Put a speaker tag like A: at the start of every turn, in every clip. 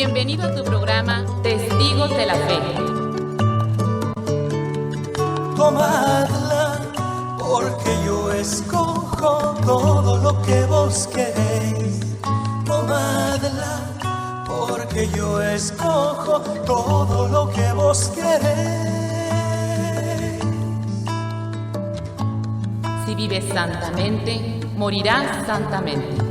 A: Bienvenido a tu programa Testigos de la Fe.
B: Tomadla, porque yo escojo todo lo que vos queréis. Tomadla, porque yo escojo todo lo que vos queréis.
A: Si vives santamente, morirás santamente.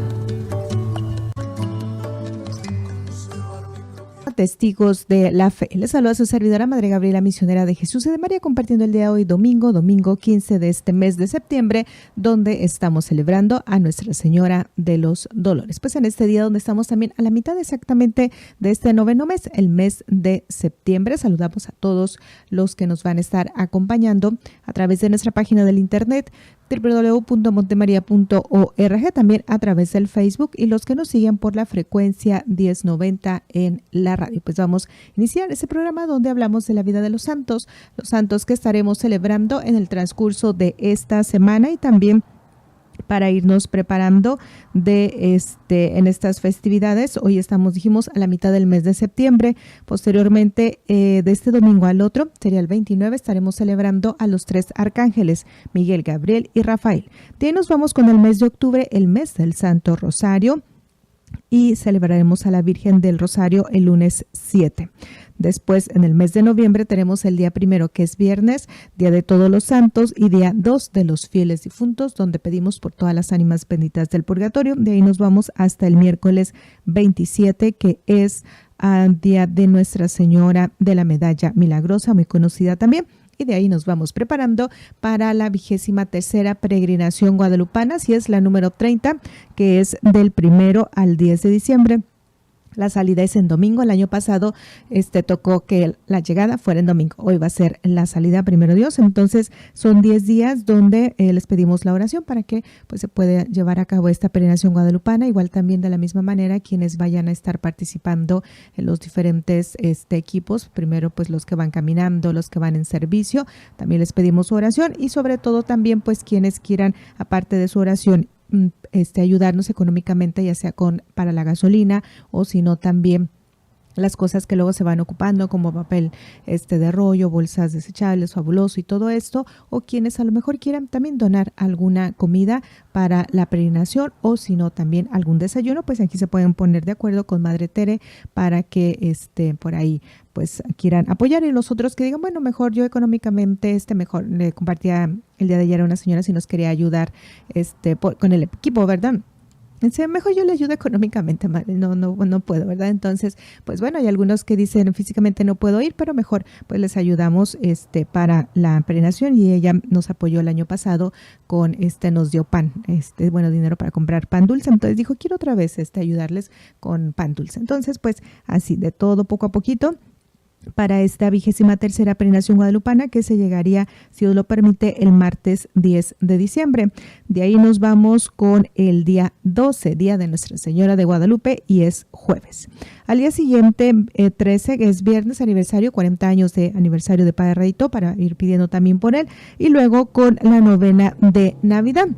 C: Testigos de la Fe. Les saluda a su servidora Madre Gabriela, misionera de Jesús y de María, compartiendo el día de hoy, domingo 15 de este mes de septiembre, donde estamos celebrando a Nuestra Señora de los Dolores. Pues en este día donde estamos también a la mitad exactamente de este noveno mes, el mes de septiembre, saludamos a todos los que nos van a estar acompañando a través de nuestra página del internet www.montemaria.org, también a través del Facebook y los que nos siguen por la frecuencia 1090 en la radio. Pues vamos a iniciar ese programa donde hablamos de la vida de los santos que estaremos celebrando en el transcurso de esta semana y también para irnos preparando en estas festividades. Hoy estamos, dijimos, a la mitad del mes de septiembre. Posteriormente, de este domingo al otro, sería el 29, estaremos celebrando a los 3 arcángeles, Miguel, Gabriel y Rafael. De ahí nos vamos con el mes de octubre, el mes del Santo Rosario, y celebraremos a la Virgen del Rosario el lunes 7. Después, en el mes de noviembre, tenemos el día 1, que es viernes, Día de Todos los Santos, y día 2 de los fieles difuntos, donde pedimos por todas las ánimas benditas del purgatorio. De ahí nos vamos hasta el miércoles 27, que es día de Nuestra Señora de la Medalla Milagrosa, muy conocida también. Y de ahí nos vamos preparando para la 23ª peregrinación guadalupana, así es la número 30, que es del 1 al 10 de diciembre. La salida es en domingo. El año pasado tocó que la llegada fuera en domingo. Hoy va a ser la salida, primero Dios. Entonces son 10 días donde les pedimos la oración para que pues se pueda llevar a cabo esta peregrinación guadalupana. Igual también de la misma manera quienes vayan a estar participando en los diferentes equipos. Primero pues los que van caminando, los que van en servicio. También les pedimos su oración y sobre todo también pues quienes quieran, aparte de su oración, ayudarnos económicamente, ya sea para la gasolina o si no también las cosas que luego se van ocupando como papel de rollo, bolsas desechables, fabuloso y todo esto, o quienes a lo mejor quieran también donar alguna comida para la peregrinación o si no también algún desayuno, pues aquí se pueden poner de acuerdo con Madre Tere para que por ahí pues quieran apoyar, y los otros que digan, bueno, mejor yo económicamente, mejor. Le compartía el día de ayer a una señora si nos quería ayudar con el equipo, ¿verdad? Mejor yo le ayudo económicamente, madre, no puedo, ¿verdad? Entonces, pues bueno, hay algunos que dicen físicamente no puedo ir, pero mejor pues les ayudamos para la peregrinación, y ella nos apoyó el año pasado con nos dio pan, dinero para comprar pan dulce. Entonces dijo, quiero otra vez ayudarles con pan dulce. Entonces, pues así de todo poco a poquito para esta 23ª peregrinación guadalupana, que se llegaría, si Dios lo permite, el martes 10 de diciembre. De ahí nos vamos con el día 12, Día de Nuestra Señora de Guadalupe, y es jueves. Al día siguiente, 13, que es viernes, aniversario, 40 años de aniversario de Padre Rayito, para ir pidiendo también por él. Y luego con la novena de Navidad.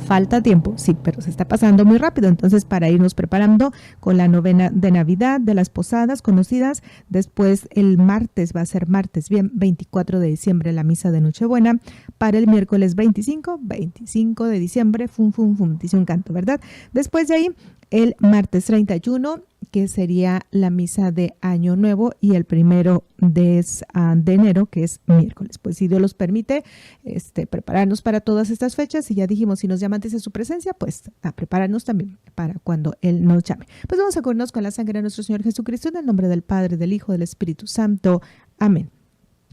C: Falta tiempo, sí, pero se está pasando muy rápido. Entonces, para irnos preparando con la novena de Navidad, de las posadas conocidas, después el martes, va a ser martes, bien, 24 de diciembre, la misa de Nochebuena, para el miércoles 25 de diciembre, dice un canto, ¿verdad? Después de ahí, el martes 31, que sería la misa de Año Nuevo, y el 1 de enero, que es miércoles. Pues si Dios los permite, prepararnos para todas estas fechas, y ya dijimos, si nos llama antes a su presencia, pues a prepararnos también para cuando Él nos llame. Pues vamos a acordarnos con la sangre de nuestro Señor Jesucristo, en el nombre del Padre, del Hijo, del Espíritu Santo. Amén.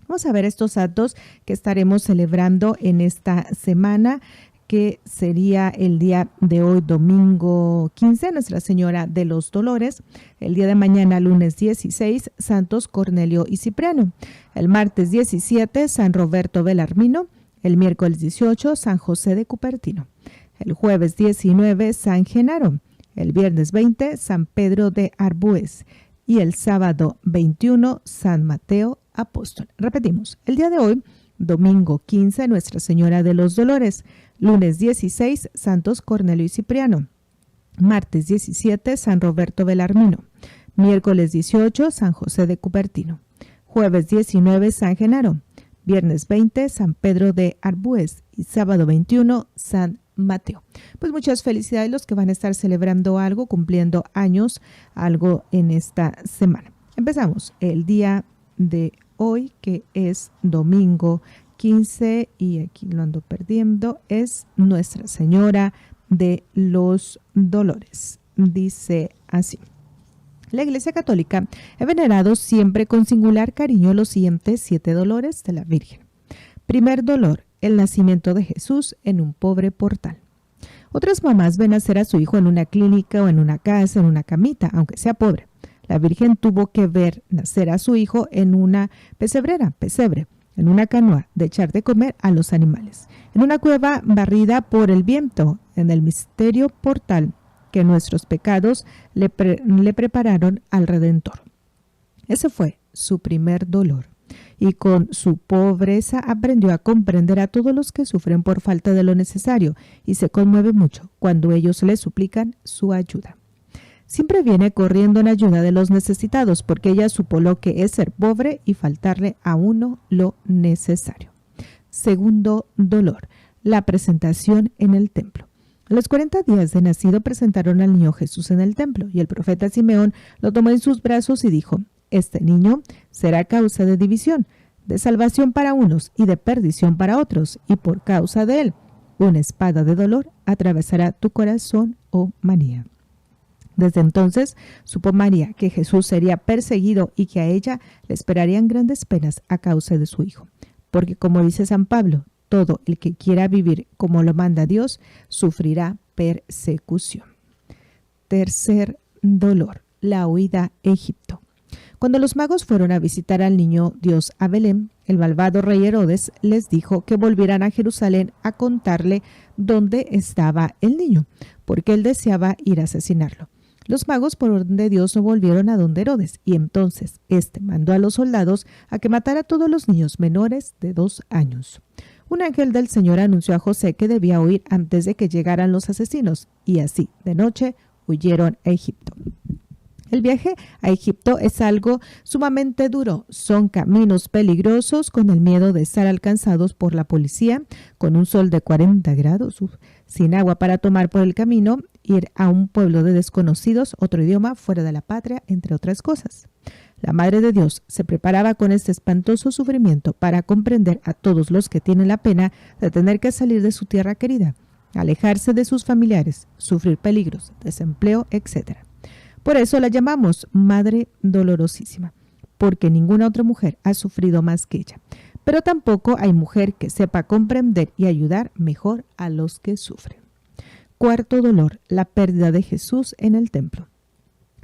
C: Vamos a ver estos actos que estaremos celebrando en esta semana, que sería el día de hoy, domingo 15, Nuestra Señora de los Dolores. El día de mañana, lunes 16, Santos Cornelio y Cipriano. El martes 17, San Roberto Belarmino. El miércoles 18, San José de Cupertino. El jueves 19, San Genaro. El viernes 20, San Pedro de Arbues. Y el sábado 21, San Mateo Apóstol. Repetimos, el día de hoy, domingo 15, Nuestra Señora de los Dolores. Lunes 16, Santos Cornelio y Cipriano. Martes 17, San Roberto Belarmino. Miércoles 18, San José de Cupertino. Jueves 19, San Genaro. Viernes 20, San Pedro de Arbues. Y sábado 21, San Mateo. Pues muchas felicidades a los que van a estar celebrando algo, cumpliendo años, algo en esta semana. Empezamos el día de hoy, que es domingo 15, y aquí lo ando perdiendo, es Nuestra Señora de los Dolores. Dice así: la Iglesia Católica ha venerado siempre con singular cariño los siguientes 7 dolores de la Virgen. Primer dolor: el nacimiento de Jesús en un pobre portal. Otras mamás ven nacer a su hijo en una clínica o en una casa, en una camita, aunque sea pobre. La Virgen tuvo que ver nacer a su hijo en una pesebre, en una canoa de echar de comer a los animales, en una cueva barrida por el viento, en el misterio portal que nuestros pecados le prepararon al Redentor. Ese fue su primer dolor, y con su pobreza aprendió a comprender a todos los que sufren por falta de lo necesario, y se conmueve mucho cuando ellos le suplican su ayuda. Siempre viene corriendo en ayuda de los necesitados, porque ella supo lo que es ser pobre y faltarle a uno lo necesario. Segundo dolor: la presentación en el templo. A los 40 días de nacido presentaron al niño Jesús en el templo, y el profeta Simeón lo tomó en sus brazos y dijo: este niño será causa de división, de salvación para unos y de perdición para otros, y por causa de él una espada de dolor atravesará tu corazón, oh María. Desde entonces supo María que Jesús sería perseguido y que a ella le esperarían grandes penas a causa de su hijo, porque como dice San Pablo, todo el que quiera vivir como lo manda Dios sufrirá persecución. Tercer dolor: la huida a Egipto. Cuando los magos fueron a visitar al niño Dios a Belén, el malvado rey Herodes les dijo que volvieran a Jerusalén a contarle dónde estaba el niño, porque él deseaba ir a asesinarlo. Los magos, por orden de Dios, no volvieron a donde Herodes, y entonces éste mandó a los soldados a que matara a todos los niños menores de 2 años. Un ángel del Señor anunció a José que debía huir antes de que llegaran los asesinos, y así, de noche, huyeron a Egipto. El viaje a Egipto es algo sumamente duro. Son caminos peligrosos, con el miedo de ser alcanzados por la policía, con un sol de 40 grados, sin agua para tomar por el camino, ir a un pueblo de desconocidos, otro idioma fuera de la patria, entre otras cosas. La Madre de Dios se preparaba con este espantoso sufrimiento para comprender a todos los que tienen la pena de tener que salir de su tierra querida, alejarse de sus familiares, sufrir peligros, desempleo, etc. Por eso la llamamos Madre Dolorosísima, porque ninguna otra mujer ha sufrido más que ella. Pero tampoco hay mujer que sepa comprender y ayudar mejor a los que sufren. Cuarto dolor: la pérdida de Jesús en el templo.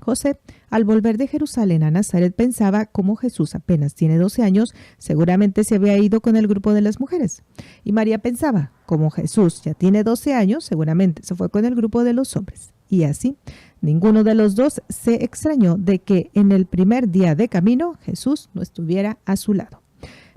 C: José, al volver de Jerusalén a Nazaret, pensaba: como Jesús apenas tiene 12 años, seguramente se había ido con el grupo de las mujeres. Y María pensaba: como Jesús ya tiene 12 años, seguramente se fue con el grupo de los hombres. Y así, ninguno de los dos se extrañó de que en el primer día de camino Jesús no estuviera a su lado.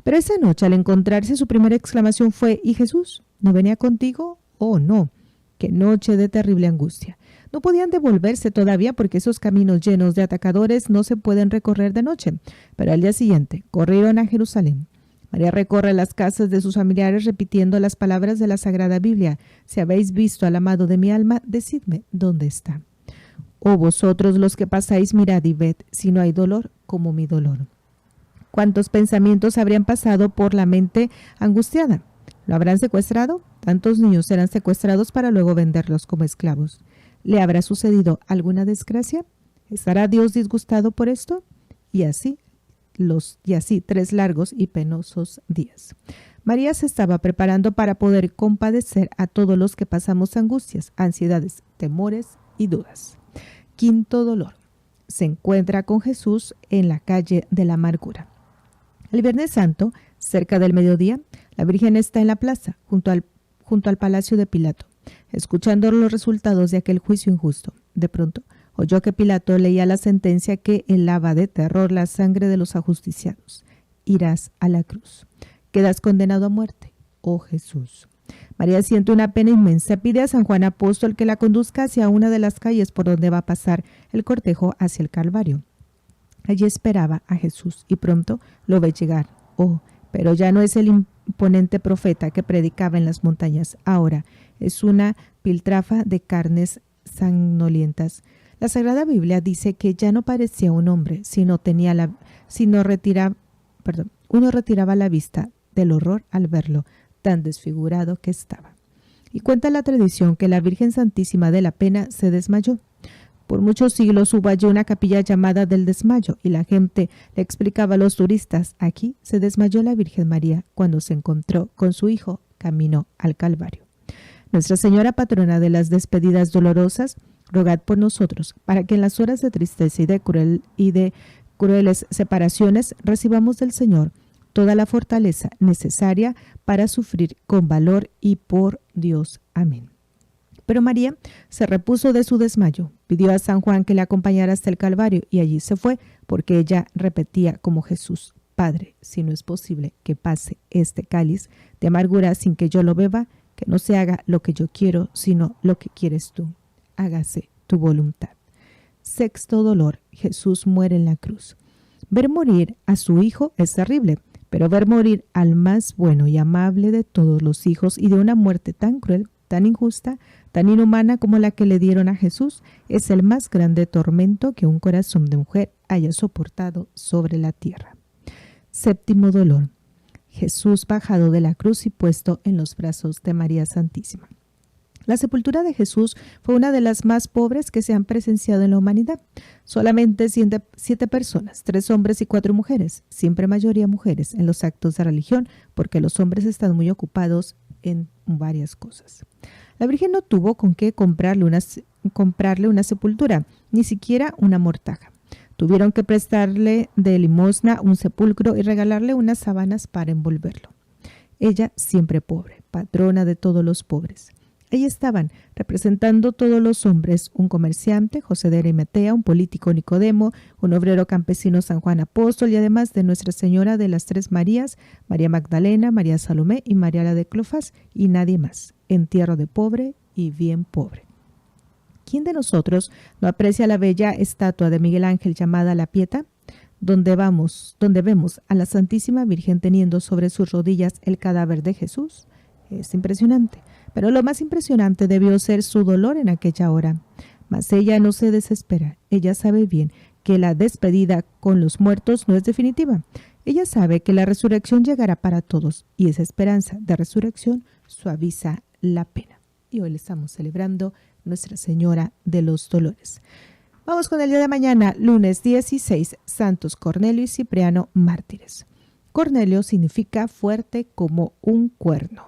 C: Pero esa noche, al encontrarse, su primera exclamación fue: ¿y Jesús no venía contigo? Oh, no. ¡Qué noche de terrible angustia! No podían devolverse todavía porque esos caminos llenos de atacadores no se pueden recorrer de noche. Pero al día siguiente corrieron a Jerusalén. María recorre las casas de sus familiares repitiendo las palabras de la Sagrada Biblia: si habéis visto al amado de mi alma, decidme dónde está. Oh vosotros los que pasáis, mirad y ved, si no hay dolor como mi dolor. ¿Cuántos pensamientos habrían pasado por la mente angustiada? ¿Lo habrán secuestrado? Tantos niños serán secuestrados para luego venderlos como esclavos. ¿Le habrá sucedido alguna desgracia? ¿Estará Dios disgustado por esto? Y así 3 largos y penosos días. María se estaba preparando para poder compadecer a todos los que pasamos angustias, ansiedades, temores y dudas. Quinto dolor: se encuentra con Jesús en la calle de la amargura. El Viernes Santo, cerca del mediodía, la Virgen está en la plaza, junto al palacio de Pilato, escuchando los resultados de aquel juicio injusto. De pronto, oyó que Pilato leía la sentencia que helaba de terror la sangre de los ajusticiados. Irás a la cruz. Quedas condenado a muerte, oh Jesús. María siente una pena inmensa. Pide a San Juan Apóstol que la conduzca hacia una de las calles por donde va a pasar el cortejo hacia el Calvario. Allí esperaba a Jesús y pronto lo ve llegar. Oh, pero ya no es el imponente profeta que predicaba en las montañas. Ahora es una piltrafa de carnes sanguinolientas. La Sagrada Biblia dice que ya no parecía un hombre, uno retiraba la vista del horror al verlo, tan desfigurado que estaba. Y cuenta la tradición que la Virgen Santísima de la Pena se desmayó. Por muchos siglos hubo allí una capilla llamada del desmayo y la gente le explicaba a los turistas: aquí se desmayó la Virgen María cuando se encontró con su hijo camino al Calvario. Nuestra Señora Patrona de las despedidas dolorosas, rogad por nosotros para que en las horas de tristeza y de crueles separaciones recibamos del Señor toda la fortaleza necesaria para sufrir con valor y por Dios. Amén. Pero María se repuso de su desmayo, pidió a San Juan que le acompañara hasta el Calvario y allí se fue, porque ella repetía como Jesús: Padre, si no es posible que pase este cáliz de amargura sin que yo lo beba, que no se haga lo que yo quiero, sino lo que quieres tú. Hágase tu voluntad. Sexto dolor: Jesús muere en la cruz. Ver morir a su hijo es terrible, pero ver morir al más bueno y amable de todos los hijos y de una muerte tan cruel, tan injusta, tan inhumana como la que le dieron a Jesús, es el más grande tormento que un corazón de mujer haya soportado sobre la tierra. Séptimo dolor: Jesús bajado de la cruz y puesto en los brazos de María Santísima. La sepultura de Jesús fue una de las más pobres que se han presenciado en la humanidad. Solamente 7 personas, 3 hombres y 4 mujeres, siempre mayoría mujeres, en los actos de religión, porque los hombres están muy ocupados en varias cosas. La Virgen no tuvo con qué comprarle una sepultura, ni siquiera una mortaja. Tuvieron que prestarle de limosna un sepulcro y regalarle unas sábanas para envolverlo. Ella, siempre pobre, patrona de todos los pobres. Allí estaban, representando todos los hombres, un comerciante, José de Arimatea, un político, Nicodemo, un obrero campesino, San Juan Apóstol, y además de Nuestra Señora de las Tres Marías, María Magdalena, María Salomé y María la de Clofás, y nadie más. Entierro de pobre y bien pobre. ¿Quién de nosotros no aprecia la bella estatua de Miguel Ángel llamada La Pietà, donde vemos a la Santísima Virgen teniendo sobre sus rodillas el cadáver de Jesús? Es impresionante. Pero lo más impresionante debió ser su dolor en aquella hora. Mas ella no se desespera. Ella sabe bien que la despedida con los muertos no es definitiva. Ella sabe que la resurrección llegará para todos y esa esperanza de resurrección suaviza la pena. Y hoy le estamos celebrando Nuestra Señora de los Dolores. Vamos con el día de mañana, lunes 16, Santos Cornelio y Cipriano, mártires. Cornelio significa fuerte como un cuerno.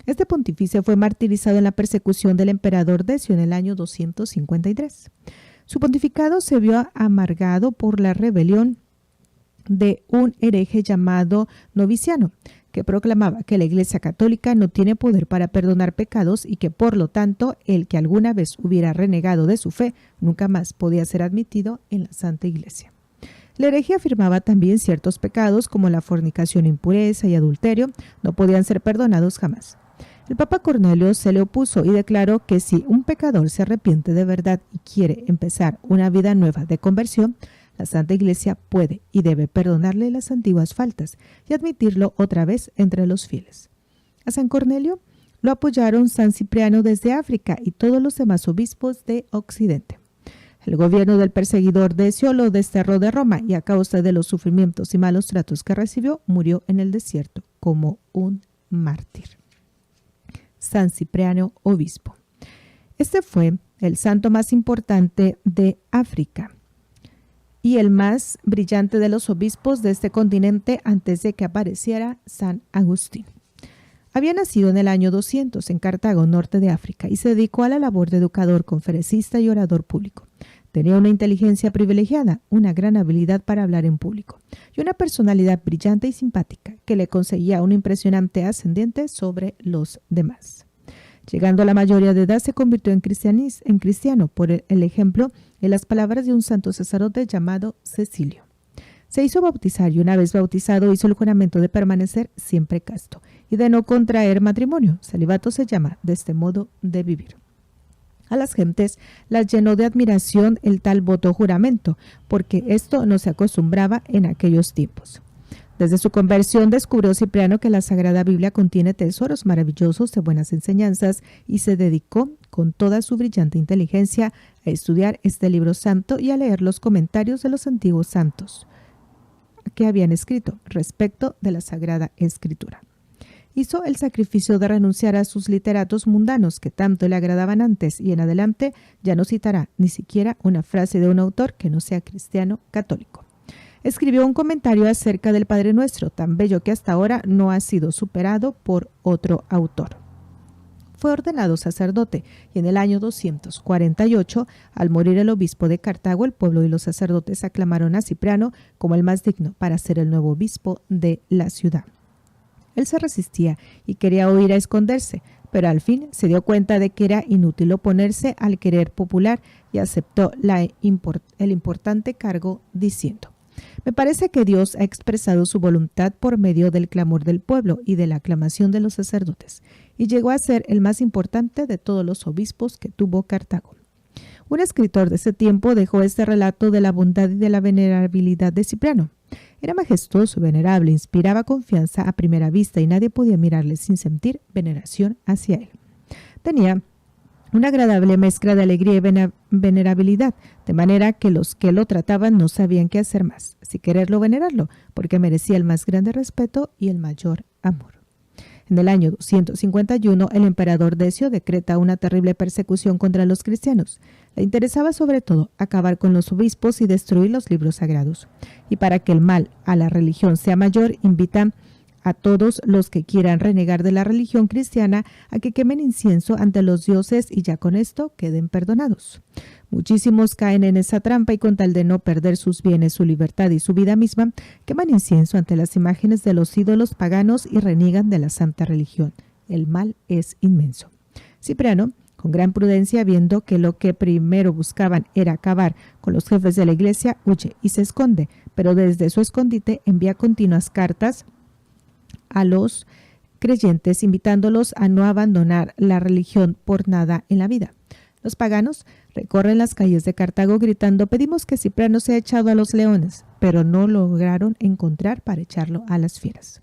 C: Este pontífice fue martirizado en la persecución del emperador Decio en el año 253. Su pontificado se vio amargado por la rebelión de un hereje llamado Noviciano, que proclamaba que la Iglesia Católica no tiene poder para perdonar pecados y que, por lo tanto, el que alguna vez hubiera renegado de su fe nunca más podía ser admitido en la Santa Iglesia. La herejía afirmaba también ciertos pecados como la fornicación, impureza y adulterio no podían ser perdonados jamás. El Papa Cornelio se le opuso y declaró que si un pecador se arrepiente de verdad y quiere empezar una vida nueva de conversión, la Santa Iglesia puede y debe perdonarle las antiguas faltas y admitirlo otra vez entre los fieles. A San Cornelio lo apoyaron San Cipriano desde África y todos los demás obispos de Occidente. El gobierno del perseguidor Decio lo desterró de Roma y a causa de los sufrimientos y malos tratos que recibió, murió en el desierto como un mártir. San Cipriano, obispo. Este fue el santo más importante de África y el más brillante de los obispos de este continente antes de que apareciera San Agustín. Había nacido en el año 200 en Cartago, norte de África, y se dedicó a la labor de educador, conferencista y orador público. Tenía una inteligencia privilegiada, una gran habilidad para hablar en público y una personalidad brillante y simpática que le conseguía un impresionante ascendiente sobre los demás. Llegando a la mayoría de edad se convirtió en cristiano por el ejemplo en las palabras de un santo sacerdote llamado Cecilio. Se hizo bautizar y una vez bautizado hizo el juramento de permanecer siempre casto y de no contraer matrimonio. Celibato se llama de este modo de vivir. A las gentes las llenó de admiración el tal voto juramento, porque esto no se acostumbraba en aquellos tiempos. Desde su conversión descubrió Cipriano que la Sagrada Biblia contiene tesoros maravillosos de buenas enseñanzas y se dedicó con toda su brillante inteligencia a estudiar este libro santo y a leer los comentarios de los antiguos santos que habían escrito respecto de la Sagrada Escritura. Hizo el sacrificio de renunciar a sus literatos mundanos que tanto le agradaban antes y en adelante ya no citará ni siquiera una frase de un autor que no sea cristiano católico. Escribió un comentario acerca del Padre Nuestro, tan bello que hasta ahora no ha sido superado por otro autor. Fue ordenado sacerdote y en el año 248, al morir el obispo de Cartago, el pueblo y los sacerdotes aclamaron a Cipriano como el más digno para ser el nuevo obispo de la ciudad. Él se resistía y quería huir a esconderse, pero al fin se dio cuenta de que era inútil oponerse al querer popular y aceptó el importante cargo diciendo: me parece que Dios ha expresado su voluntad por medio del clamor del pueblo y de la aclamación de los sacerdotes, y llegó a ser el más importante de todos los obispos que tuvo Cartago. Un escritor de ese tiempo dejó este relato de la bondad y de la venerabilidad de Cipriano. Era majestuoso y venerable, inspiraba confianza a primera vista y nadie podía mirarle sin sentir veneración hacia él. Tenía una agradable mezcla de alegría y venerabilidad, de manera que los que lo trataban no sabían qué hacer más, si quererlo o venerarlo, porque merecía el más grande respeto y el mayor amor. En el año 251, el emperador Decio decreta una terrible persecución contra los cristianos. Le interesaba sobre todo acabar con los obispos y destruir los libros sagrados. Y para que el mal a la religión sea mayor, invitan a todos los que quieran renegar de la religión cristiana a que quemen incienso ante los dioses y ya con esto queden perdonados. Muchísimos caen en esa trampa y con tal de no perder sus bienes, su libertad y su vida misma, queman incienso ante las imágenes de los ídolos paganos y reniegan de la santa religión. El mal es inmenso. Cipriano, con gran prudencia, viendo que lo que primero buscaban era acabar con los jefes de la iglesia, huye y se esconde, pero desde su escondite envía continuas cartas a los creyentes, invitándolos a no abandonar la religión por nada en la vida. Los paganos recorren las calles de Cartago gritando: pedimos que Cipriano sea echado a los leones, pero no lograron encontrar para echarlo a las fieras.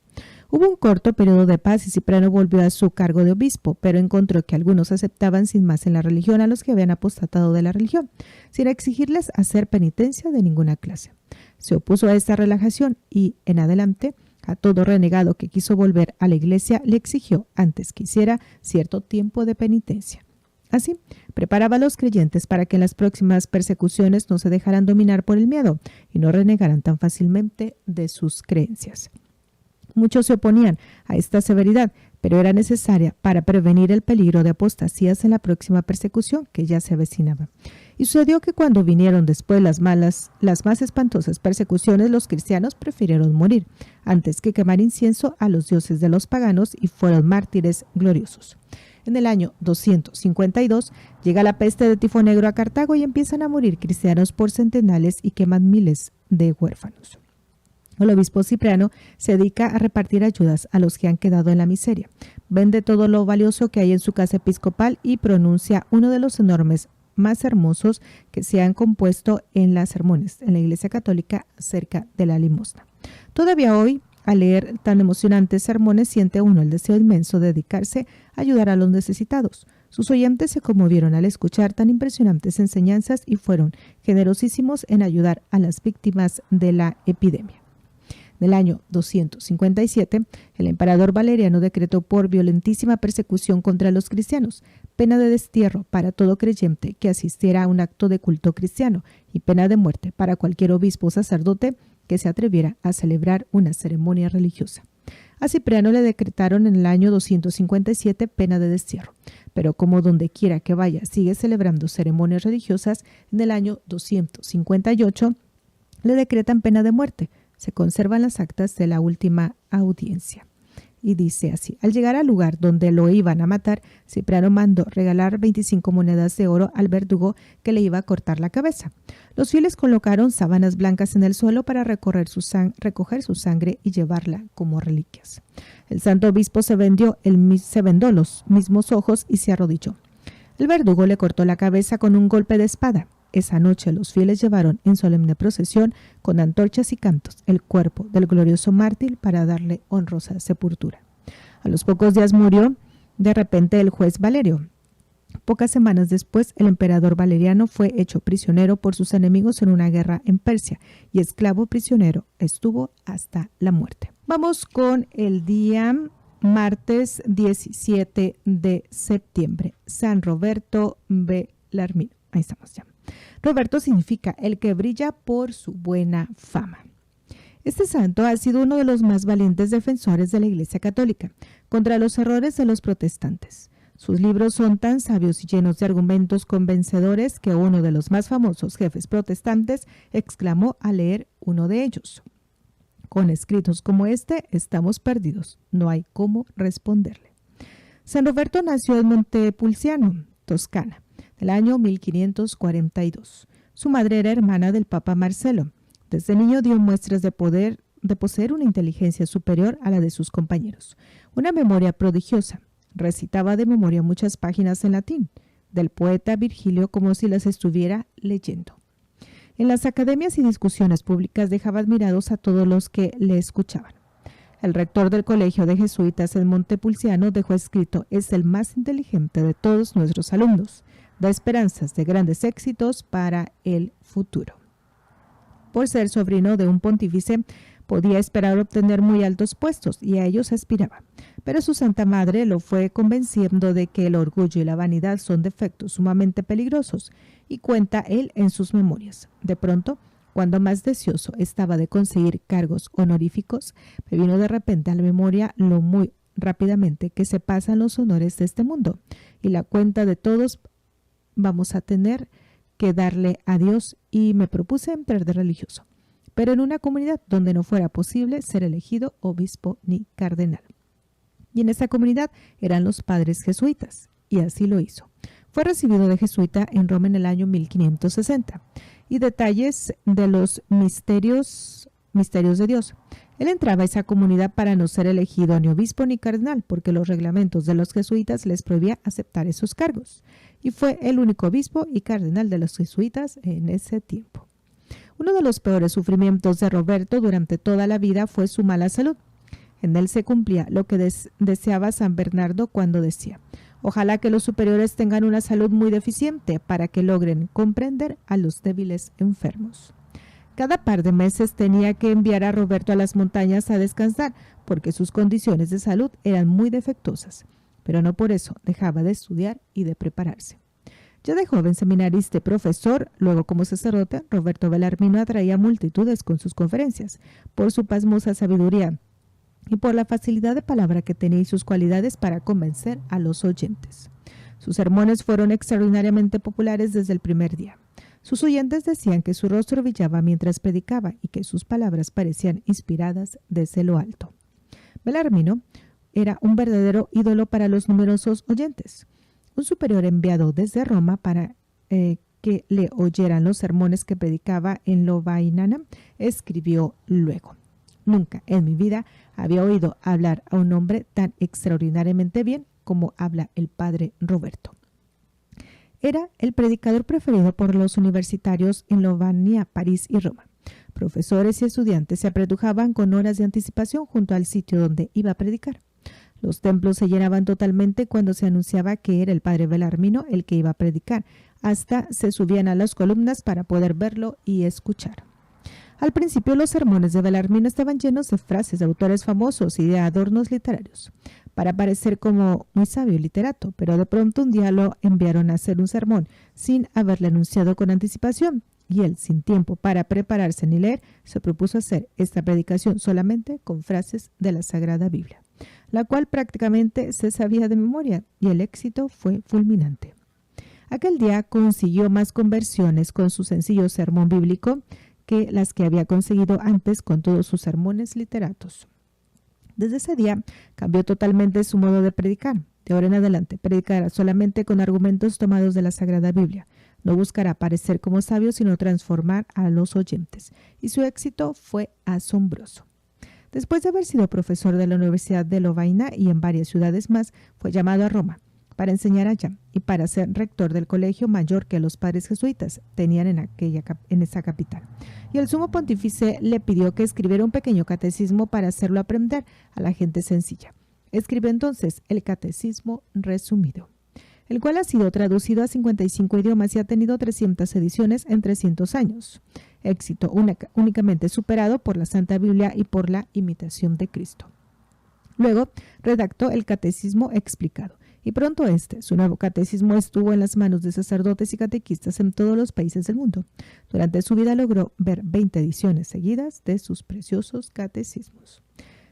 C: Hubo un corto periodo de paz y Cipriano volvió a su cargo de obispo, pero encontró que algunos aceptaban sin más en la religión a los que habían apostatado de la religión, sin exigirles hacer penitencia de ninguna clase. Se opuso a esta relajación y, en adelante, a todo renegado que quiso volver a la iglesia le exigió, antes que hiciera, cierto tiempo de penitencia. Así, preparaba a los creyentes para que en las próximas persecuciones no se dejaran dominar por el miedo y no renegaran tan fácilmente de sus creencias. Muchos se oponían a esta severidad, pero era necesaria para prevenir el peligro de apostasías en la próxima persecución que ya se avecinaba. Y sucedió que cuando vinieron después las más espantosas persecuciones, los cristianos prefirieron morir antes que quemar incienso a los dioses de los paganos y fueron mártires gloriosos. En el año 252 llega la peste de tifo negro a Cartago y empiezan a morir cristianos por centenares y queman miles de huérfanos. El obispo Cipriano se dedica a repartir ayudas a los que han quedado en la miseria. Vende todo lo valioso que hay en su casa episcopal y pronuncia uno de los enormes más hermosos que se han compuesto en las sermones en la Iglesia Católica acerca de la limosna. Todavía hoy, al leer tan emocionantes sermones, siente uno el deseo inmenso de dedicarse a ayudar a los necesitados. Sus oyentes se conmovieron al escuchar tan impresionantes enseñanzas y fueron generosísimos en ayudar a las víctimas de la epidemia. En el año 257, el emperador Valeriano decretó por violentísima persecución contra los cristianos, pena de destierro para todo creyente que asistiera a un acto de culto cristiano y pena de muerte para cualquier obispo o sacerdote que se atreviera a celebrar una ceremonia religiosa. A Cipriano le decretaron en el año 257 pena de destierro, pero como donde quiera que vaya sigue celebrando ceremonias religiosas, en el año 258 le decretan pena de muerte. Se conservan las actas de la última audiencia. Y dice así: al llegar al lugar donde lo iban a matar, Cipriano mandó regalar 25 monedas de oro al verdugo que le iba a cortar la cabeza. Los fieles colocaron sábanas blancas en el suelo para recoger su sangre y llevarla como reliquias. El santo obispo se vendó los mismos ojos y se arrodilló. El verdugo le cortó la cabeza con un golpe de espada. Esa noche los fieles llevaron en solemne procesión con antorchas y cantos el cuerpo del glorioso mártir para darle honrosa sepultura. A los pocos días murió de repente el juez Valerio. Pocas semanas después, el emperador Valeriano fue hecho prisionero por sus enemigos en una guerra en Persia y esclavo prisionero estuvo hasta la muerte. Vamos con el día martes 17 de septiembre, San Roberto Belarmino. Ahí estamos ya. Roberto significa el que brilla por su buena fama. Este santo ha sido uno de los más valientes defensores de la Iglesia Católica contra los errores de los protestantes. Sus libros son tan sabios y llenos de argumentos convencedores que uno de los más famosos jefes protestantes exclamó al leer uno de ellos: con escritos como este estamos perdidos, no hay cómo responderle. San Roberto nació en Montepulciano, Toscana, del año 1542. Su madre era hermana del Papa Marcelo. Desde niño dio muestras de poseer una inteligencia superior a la de sus compañeros, una memoria prodigiosa. Recitaba de memoria muchas páginas en latín, del poeta Virgilio como si las estuviera leyendo. En las academias y discusiones públicas dejaba admirados a todos los que le escuchaban. El rector del colegio de jesuitas en Montepulciano dejó escrito: es el más inteligente de todos nuestros alumnos, da esperanzas de grandes éxitos para el futuro. Por ser sobrino de un pontífice, podía esperar obtener muy altos puestos y a ellos aspiraba. Pero su Santa Madre lo fue convenciendo de que el orgullo y la vanidad son defectos sumamente peligrosos, y cuenta él en sus memorias. De pronto, cuando más deseoso estaba de conseguir cargos honoríficos, me vino de repente a la memoria lo muy rápidamente que se pasan los honores de este mundo, y la cuenta de todos vamos a tener que darle a Dios, y me propuse entrar de religioso, pero en una comunidad donde no fuera posible ser elegido obispo ni cardenal. Y en esa comunidad eran los padres jesuitas, y así lo hizo. Fue recibido de jesuita en Roma en el año 1560. Y detalles de los misterios de Dios. Él entraba a esa comunidad para no ser elegido ni obispo ni cardenal, porque los reglamentos de los jesuitas les prohibía aceptar esos cargos. Y fue el único obispo y cardenal de los jesuitas en ese tiempo. Uno de los peores sufrimientos de Roberto durante toda la vida fue su mala salud. En él se cumplía lo que deseaba San Bernardo cuando decía: ojalá que los superiores tengan una salud muy deficiente para que logren comprender a los débiles enfermos. Cada par de meses tenía que enviar a Roberto a las montañas a descansar porque sus condiciones de salud eran muy defectuosas, pero no por eso dejaba de estudiar y de prepararse. Ya de joven seminarista y profesor, luego como sacerdote, Roberto Belarmino atraía multitudes con sus conferencias, por su pasmosa sabiduría y por la facilidad de palabra que tenía y sus cualidades para convencer a los oyentes. Sus sermones fueron extraordinariamente populares desde el primer día. Sus oyentes decían que su rostro brillaba mientras predicaba y que sus palabras parecían inspiradas desde lo alto. Belarmino era un verdadero ídolo para los numerosos oyentes. Un superior enviado desde Roma para que le oyeran los sermones que predicaba en Lovainana escribió luego: nunca en mi vida había oído hablar a un hombre tan extraordinariamente bien como habla el padre Roberto. Era el predicador preferido por los universitarios en Lovaina, París y Roma. Profesores y estudiantes se apretujaban con horas de anticipación junto al sitio donde iba a predicar. Los templos se llenaban totalmente cuando se anunciaba que era el padre Belarmino el que iba a predicar. Hasta se subían a las columnas para poder verlo y escuchar. Al principio los sermones de Belarmino estaban llenos de frases de autores famosos y de adornos literarios, para parecer como muy sabio y literato, pero de pronto un día lo enviaron a hacer un sermón sin haberle anunciado con anticipación, y él, sin tiempo para prepararse ni leer, se propuso hacer esta predicación solamente con frases de la Sagrada Biblia, la cual prácticamente se sabía de memoria, y el éxito fue fulminante. Aquel día consiguió más conversiones con su sencillo sermón bíblico que las que había conseguido antes con todos sus sermones literatos. Desde ese día cambió totalmente su modo de predicar. De ahora en adelante predicará solamente con argumentos tomados de la Sagrada Biblia. No buscará parecer como sabio, sino transformar a los oyentes. Y su éxito fue asombroso. Después de haber sido profesor de la Universidad de Lovaina y en varias ciudades más, fue llamado a Roma. para enseñar allá y para ser rector del colegio mayor que los padres jesuitas tenían en esa capital. Y el sumo pontífice le pidió que escribiera un pequeño catecismo para hacerlo aprender a la gente sencilla. Escribe entonces el Catecismo Resumido, el cual ha sido traducido a 55 idiomas y ha tenido 300 ediciones en 300 años. Éxito únicamente superado por la Santa Biblia y por la Imitación de Cristo. Luego redactó el Catecismo Explicado, y pronto su nuevo catecismo estuvo en las manos de sacerdotes y catequistas en todos los países del mundo. Durante su vida logró ver 20 ediciones seguidas de sus preciosos catecismos.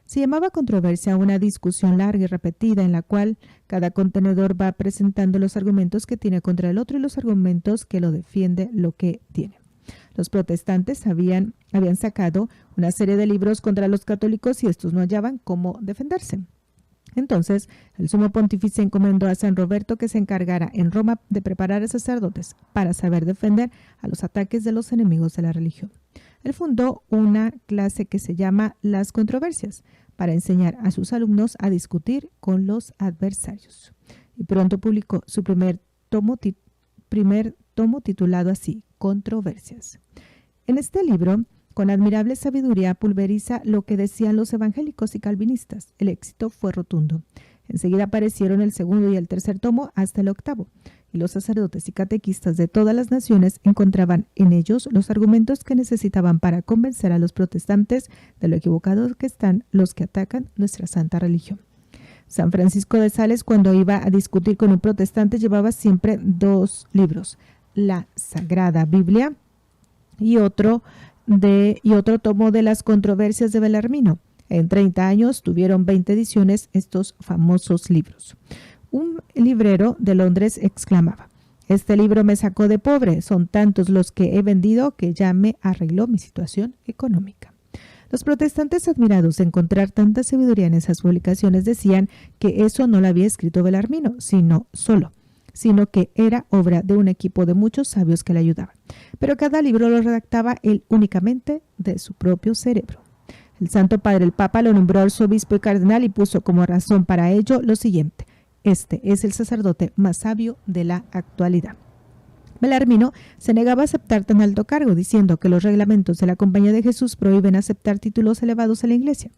C: Se llamaba controversia una discusión larga y repetida en la cual cada contenedor va presentando los argumentos que tiene contra el otro y los argumentos que lo defiende lo que tiene. Los protestantes habían sacado una serie de libros contra los católicos y estos no hallaban cómo defenderse. Entonces, el sumo pontífice encomendó a San Roberto que se encargara en Roma de preparar a sacerdotes para saber defender a los ataques de los enemigos de la religión. Él fundó una clase que se llama Las Controversias, para enseñar a sus alumnos a discutir con los adversarios. Y pronto publicó su primer tomo titulado así, Controversias. En este libro, con admirable sabiduría, pulveriza lo que decían los evangélicos y calvinistas. El éxito fue rotundo. Enseguida aparecieron el segundo y el tercer tomo hasta el octavo, y los sacerdotes y catequistas de todas las naciones encontraban en ellos los argumentos que necesitaban para convencer a los protestantes de lo equivocados que están los que atacan nuestra santa religión. San Francisco de Sales, cuando iba a discutir con un protestante, llevaba siempre 2 libros, la Sagrada Biblia y otro tomo de las Controversias de Belarmino. En 30 años tuvieron 20 ediciones estos famosos libros. Un librero de Londres exclamaba: «Este libro me sacó de pobre, son tantos los que he vendido que ya me arregló mi situación económica». Los protestantes, admirados de encontrar tanta sabiduría en esas publicaciones, decían que eso no lo había escrito Belarmino, sino que era obra de un equipo de muchos sabios que le ayudaban. Pero cada libro lo redactaba él únicamente de su propio cerebro. El Santo Padre, el Papa, lo nombró arzobispo y cardenal y puso como razón para ello lo siguiente: este es el sacerdote más sabio de la actualidad. Belarmino se negaba a aceptar tan alto cargo, diciendo que los reglamentos de la Compañía de Jesús prohíben aceptar títulos elevados a la Iglesia.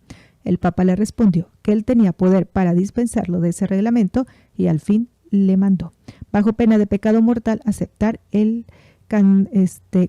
C: El Papa le respondió que él tenía poder para dispensarlo de ese reglamento y al fin le mandó, bajo pena de pecado mortal, aceptar el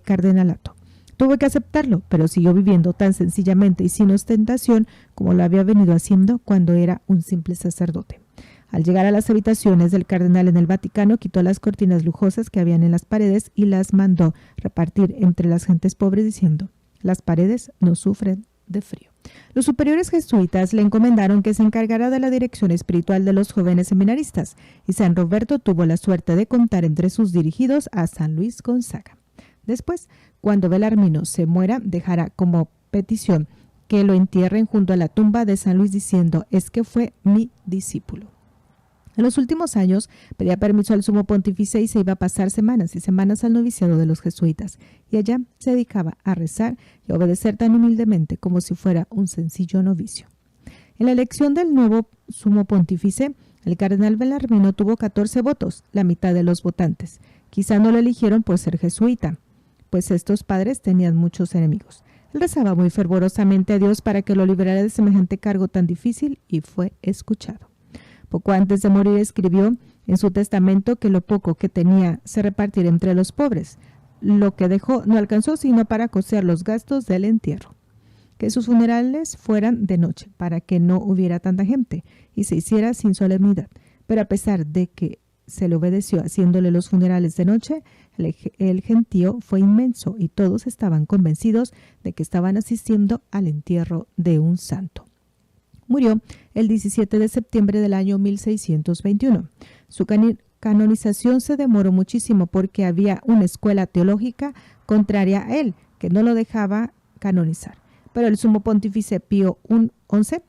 C: cardenalato. Tuvo que aceptarlo, pero siguió viviendo tan sencillamente y sin ostentación como lo había venido haciendo cuando era un simple sacerdote. Al llegar a las habitaciones del cardenal en el Vaticano, quitó las cortinas lujosas que habían en las paredes y las mandó repartir entre las gentes pobres, diciendo: «Las paredes no sufren de frío». Los superiores jesuitas le encomendaron que se encargara de la dirección espiritual de los jóvenes seminaristas, y San Roberto tuvo la suerte de contar entre sus dirigidos a San Luis Gonzaga. Después, cuando Belarmino se muera, dejará como petición que lo entierren junto a la tumba de San Luis, diciendo: «Es que fue mi discípulo». En los últimos años pedía permiso al sumo pontífice y se iba a pasar semanas y semanas al noviciado de los jesuitas, y allá se dedicaba a rezar y a obedecer tan humildemente como si fuera un sencillo novicio. En la elección del nuevo sumo pontífice, el cardenal Belarmino tuvo 14 votos, la mitad de los votantes. Quizá no lo eligieron por ser jesuita, pues estos padres tenían muchos enemigos. Él rezaba muy fervorosamente a Dios para que lo librara de semejante cargo tan difícil y fue escuchado. Poco antes de morir escribió en su testamento que lo poco que tenía se repartiera entre los pobres. Lo que dejó no alcanzó sino para costear los gastos del entierro. Que sus funerales fueran de noche, para que no hubiera tanta gente y se hiciera sin solemnidad. Pero a pesar de que se le obedeció haciéndole los funerales de noche, el gentío fue inmenso y todos estaban convencidos de que estaban asistiendo al entierro de un santo. Murió el 17 de septiembre del año 1621. Su canonización se demoró muchísimo porque había una escuela teológica contraria a él que no lo dejaba canonizar. Pero el sumo pontífice Pío XI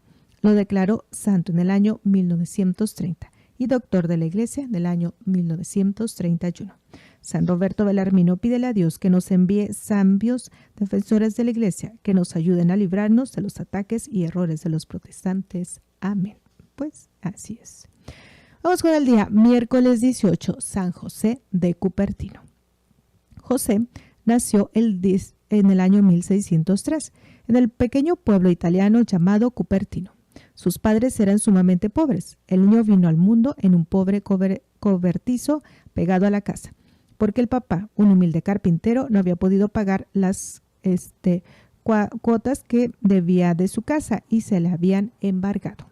C: lo declaró santo en el año 1930 y doctor de la Iglesia en el año 1931. San Roberto Belarmino, pídele a Dios que nos envíe sabios defensores de la Iglesia, que nos ayuden a librarnos de los ataques y errores de los protestantes. Amén. Pues así es. Vamos con el día miércoles 18, San José de Cupertino. José nació en el año 1603 en el pequeño pueblo italiano llamado Cupertino. Sus padres eran sumamente pobres. El niño vino al mundo en un pobre cobertizo pegado a la casa, porque el papá, un humilde carpintero, no había podido pagar las cuotas que debía de su casa y se le habían embargado.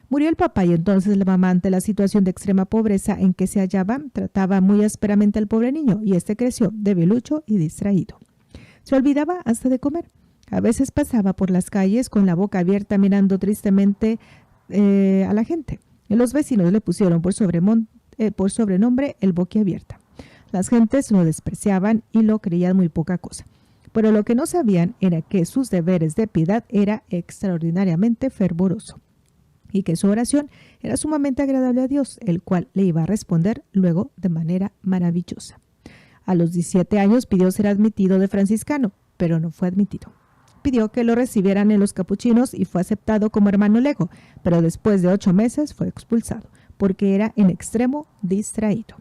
C: Murió el papá y entonces la mamá, ante la situación de extrema pobreza en que se hallaba, trataba muy ásperamente al pobre niño y este creció debilucho y distraído. Se olvidaba hasta de comer. A veces pasaba por las calles con la boca abierta mirando tristemente a la gente. Y los vecinos le pusieron por sobrenombre el boquiabierta. Las gentes lo despreciaban y lo creían muy poca cosa. Pero lo que no sabían era que sus deberes de piedad era extraordinariamente fervoroso y que su oración era sumamente agradable a Dios, el cual le iba a responder luego de manera maravillosa. A los 17 años pidió ser admitido de franciscano, pero no fue admitido. Pidió que lo recibieran en los capuchinos y fue aceptado como hermano lego, pero después de 8 meses fue expulsado, porque era en extremo distraído.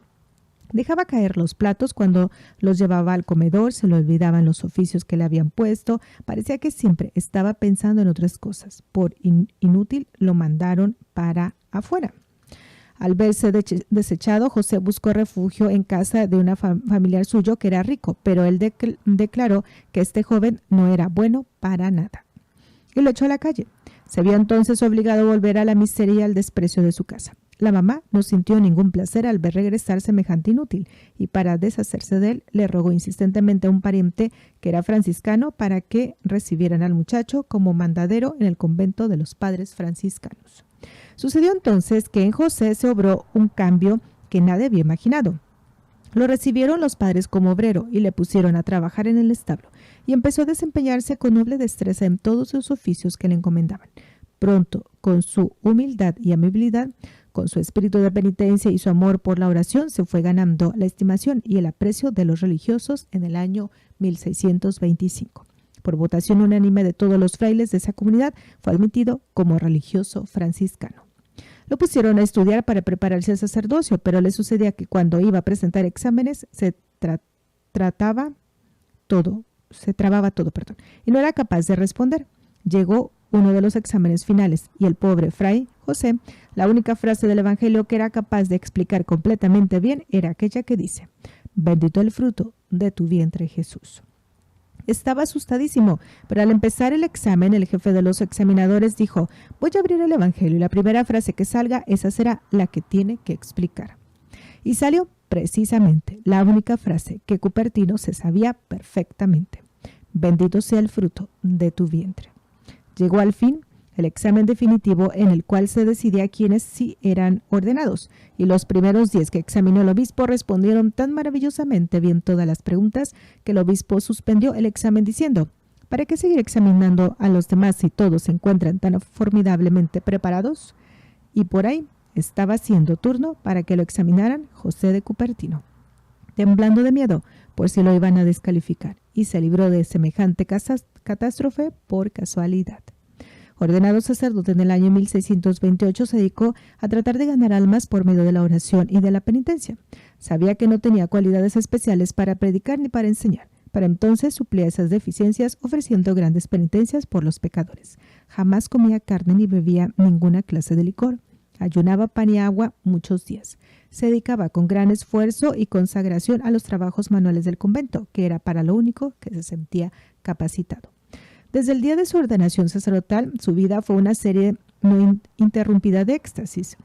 C: Dejaba caer los platos cuando los llevaba al comedor, se le olvidaban los oficios que le habían puesto, parecía que siempre estaba pensando en otras cosas. Por inútil lo mandaron para afuera. Al verse desechado, José buscó refugio en casa de una familiar suyo que era rico, pero él declaró que este joven no era bueno para nada y lo echó a la calle. Se vio entonces obligado a volver a la miseria y al desprecio de su casa. La mamá no sintió ningún placer al ver regresar semejante inútil y para deshacerse de él le rogó insistentemente a un pariente que era franciscano para que recibieran al muchacho como mandadero en el convento de los padres franciscanos. Sucedió entonces que en José se obró un cambio que nadie había imaginado. Lo recibieron los padres como obrero y le pusieron a trabajar en el establo y empezó a desempeñarse con noble destreza en todos los oficios que le encomendaban. Pronto, con su humildad y amabilidad, con su espíritu de penitencia y su amor por la oración, se fue ganando la estimación y el aprecio de los religiosos en el año 1625. Por votación unánime de todos los frailes de esa comunidad, fue admitido como religioso franciscano. Lo pusieron a estudiar para prepararse al sacerdocio, pero le sucedía que cuando iba a presentar exámenes se trababa todo, y no era capaz de responder. Llegó uno de los exámenes finales y el pobre fray José, la única frase del Evangelio que era capaz de explicar completamente bien era aquella que dice: «Bendito el fruto de tu vientre, Jesús». Estaba asustadísimo, pero al empezar el examen, el jefe de los examinadores dijo: «Voy a abrir el Evangelio y la primera frase que salga, esa será la que tiene que explicar». Y salió precisamente la única frase que Cupertino se sabía perfectamente: «Bendito sea el fruto de tu vientre». Llegó al fin el examen definitivo en el cual se decidía quiénes sí eran ordenados, y los primeros 10 que examinó el obispo respondieron tan maravillosamente bien todas las preguntas que el obispo suspendió el examen diciendo: ¿para qué seguir examinando a los demás si todos se encuentran tan formidablemente preparados? Y por ahí estaba siendo turno para que lo examinaran José de Cupertino, temblando de miedo por si lo iban a descalificar, y se libró de semejante catástrofe por casualidad. Ordenado sacerdote en el año 1628, se dedicó a tratar de ganar almas por medio de la oración y de la penitencia. Sabía que no tenía cualidades especiales para predicar ni para enseñar. Para entonces suplía esas deficiencias ofreciendo grandes penitencias por los pecadores. Jamás comía carne ni bebía ninguna clase de licor. Ayunaba pan y agua muchos días. Se dedicaba con gran esfuerzo y consagración a los trabajos manuales del convento, que era para lo único que se sentía capacitado. Desde el día de su ordenación sacerdotal, su vida fue una serie no interrumpida de éxtasis,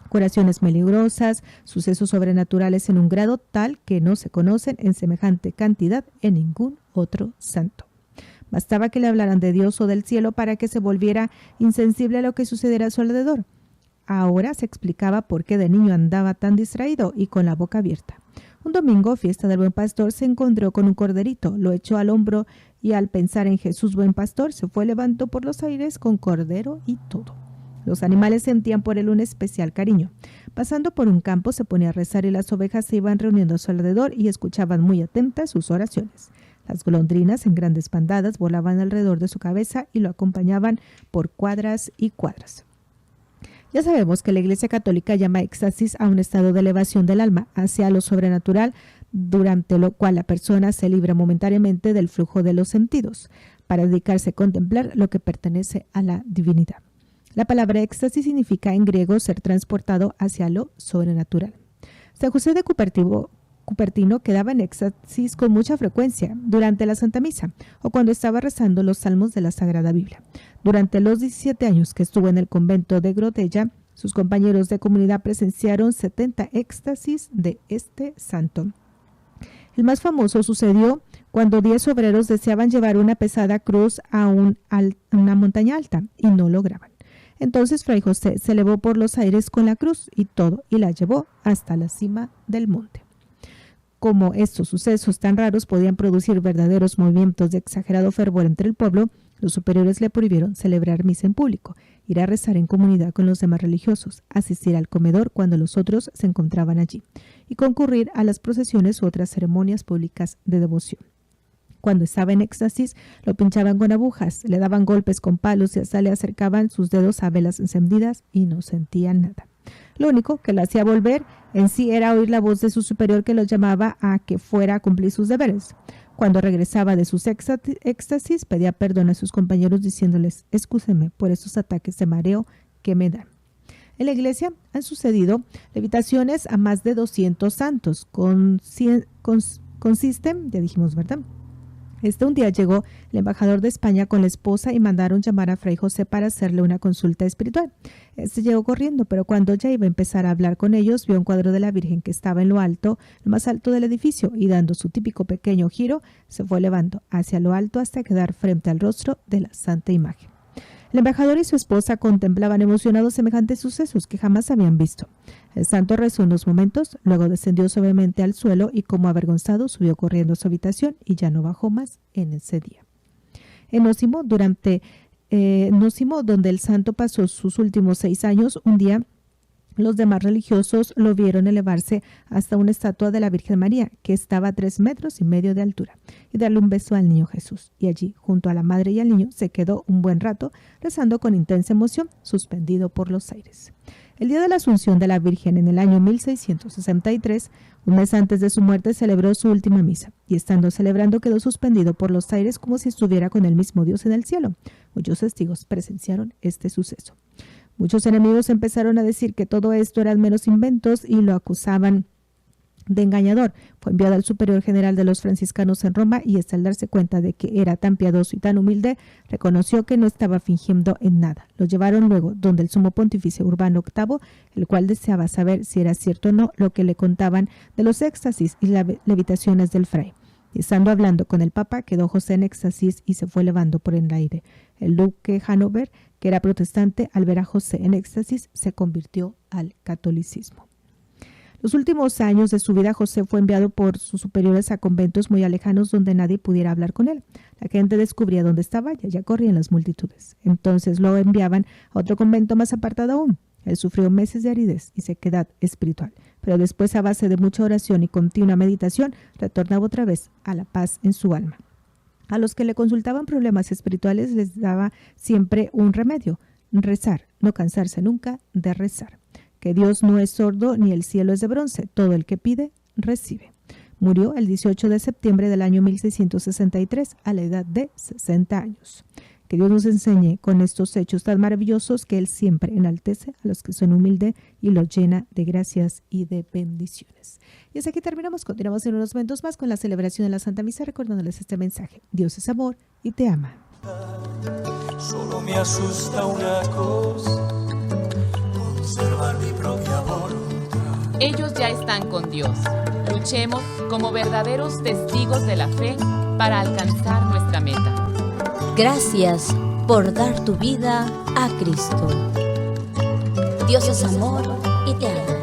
C: curaciones milagrosas, sucesos sobrenaturales en un grado tal que no se conocen en semejante cantidad en ningún otro santo. Bastaba que le hablaran de Dios o del cielo para que se volviera insensible a lo que sucediera a su alrededor. Ahora se explicaba por qué de niño andaba tan distraído y con la boca abierta. Un domingo, fiesta del Buen Pastor, se encontró con un corderito, lo echó al hombro y al pensar en Jesús Buen Pastor, se fue levantó por los aires con cordero y todo. Los animales sentían por él un especial cariño. Pasando por un campo se ponía a rezar y las ovejas se iban reuniendo a su alrededor y escuchaban muy atentas sus oraciones. Las golondrinas en grandes bandadas volaban alrededor de su cabeza y lo acompañaban por cuadras y cuadras. Ya sabemos que la Iglesia Católica llama éxtasis a un estado de elevación del alma hacia lo sobrenatural, durante lo cual la persona se libra momentáneamente del flujo de los sentidos para dedicarse a contemplar lo que pertenece a la divinidad. La palabra éxtasis significa en griego ser transportado hacia lo sobrenatural. San José de Cupertino quedaba en éxtasis con mucha frecuencia durante la Santa Misa o cuando estaba rezando los salmos de la Sagrada Biblia. Durante los 17 años que estuvo en el convento de Grotella, sus compañeros de comunidad presenciaron 70 éxtasis de este santo. El más famoso sucedió cuando 10 obreros deseaban llevar una pesada cruz a una montaña alta y no lograban. Entonces Fray José se elevó por los aires con la cruz y la llevó hasta la cima del monte. Como estos sucesos tan raros podían producir verdaderos movimientos de exagerado fervor entre el pueblo, los superiores le prohibieron celebrar misa en público, ir a rezar en comunidad con los demás religiosos, asistir al comedor cuando los otros se encontraban allí, y concurrir a las procesiones u otras ceremonias públicas de devoción. Cuando estaba en éxtasis, lo pinchaban con agujas, le daban golpes con palos y hasta le acercaban sus dedos a velas encendidas y no sentía nada. Lo único que lo hacía volver en sí era oír la voz de su superior que lo llamaba a que fuera a cumplir sus deberes. Cuando regresaba de sus éxtasis, pedía perdón a sus compañeros diciéndoles: «Excúsenme por estos ataques de mareo que me dan». En la iglesia han sucedido levitaciones a más de 200 santos. Consisten, ya dijimos, ¿verdad? Un día llegó el embajador de España con la esposa y mandaron llamar a Fray José para hacerle una consulta espiritual. Llegó corriendo, pero cuando ya iba a empezar a hablar con ellos, vio un cuadro de la Virgen que estaba en lo más alto del edificio, y dando su típico pequeño giro, se fue elevando hacia lo alto hasta quedar frente al rostro de la santa imagen. El embajador y su esposa contemplaban emocionados semejantes sucesos que jamás habían visto. El santo rezó unos momentos, luego descendió suavemente al suelo y, como avergonzado, subió corriendo a su habitación y ya no bajó más en ese día. En Osimo, donde el santo pasó sus últimos 6 años, un día los demás religiosos lo vieron elevarse hasta una estatua de la Virgen María, que estaba a 3,5 metros de altura, y darle un beso al niño Jesús. Y allí, junto a la madre y al niño, se quedó un buen rato, rezando con intensa emoción, suspendido por los aires. El día de la Asunción de la Virgen, en el año 1663, un mes antes de su muerte, celebró su última misa, y estando celebrando quedó suspendido por los aires como si estuviera con el mismo Dios en el cielo. Muchos testigos presenciaron este suceso. Muchos enemigos empezaron a decir que todo esto eran meros inventos y lo acusaban de engañador. Fue enviado al superior general de los franciscanos en Roma y, al darse cuenta de que era tan piadoso y tan humilde, reconoció que no estaba fingiendo en nada. Lo llevaron luego donde el sumo pontífice Urbano VIII, el cual deseaba saber si era cierto o no lo que le contaban de los éxtasis y las levitaciones del fray. Y estando hablando con el Papa, quedó José en éxtasis y se fue elevando por el aire. El duque Hanover, que era protestante, al ver a José en éxtasis, se convirtió al catolicismo. Los últimos años de su vida, José fue enviado por sus superiores a conventos muy lejanos donde nadie pudiera hablar con él. La gente descubría dónde estaba y allá corrían las multitudes. Entonces lo enviaban a otro convento más apartado aún. Él sufrió meses de aridez y sequedad espiritual, pero después, a base de mucha oración y continua meditación, retornaba otra vez a la paz en su alma. A los que le consultaban problemas espirituales les daba siempre un remedio: rezar, no cansarse nunca de rezar. Que Dios no es sordo ni el cielo es de bronce, todo el que pide, recibe. Murió el 18 de septiembre del año 1663 a la edad de 60 años. Que Dios nos enseñe con estos hechos tan maravillosos que Él siempre enaltece a los que son humildes y los llena de gracias y de bendiciones. Y hasta aquí terminamos. Continuamos en unos momentos más con la celebración de la Santa Misa, recordándoles este mensaje: Dios es amor y te ama.
B: Solo me asusta una cosa: conservar mi propia voluntad.
A: Ellos ya están con Dios. Luchemos como verdaderos testigos de la fe para alcanzar nuestra meta.
D: Gracias por dar tu vida a Cristo. Dios es amor y te ama.